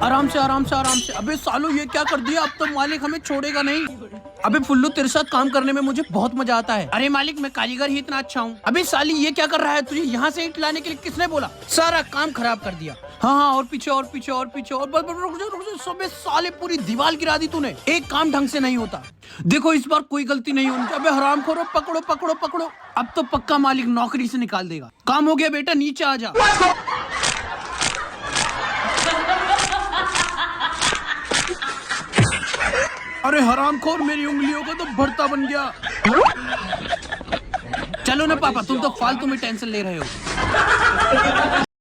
आराम से आराम से आराम से। अबे सालो ये क्या कर दिया, अब तो मालिक हमें छोड़ेगा नहीं। अबे फुल्लू तेरे साथ काम करने में मुझे बहुत मजा आता है। अरे मालिक मैं कारीगर ही इतना अच्छा हूँ। अबे साली ये क्या कर रहा है, तुझे यहाँ से ईंट लाने के लिए किसने बोला? सारा काम खराब कर दिया। हाँ हाँ और पीछे और पीछे और पीछे और बस रुक जा सबे साले पूरी दीवार गिरा दी तूने। एक काम ढंग से नहीं होता। देखो इस बार कोई गलती नहीं होनी चाहिए। अबे हरामखोरो पकड़ो पकड़ो पकड़ो। अब तो पक्का मालिक नौकरी से निकाल देगा। काम हो गया बेटा, नीचे आ जा। अरे हरामखोर मेरी उंगलियों का तो भरता बन गया। चलो ना पापा, तुम तो फालतू में टेंशन ले रहे हो।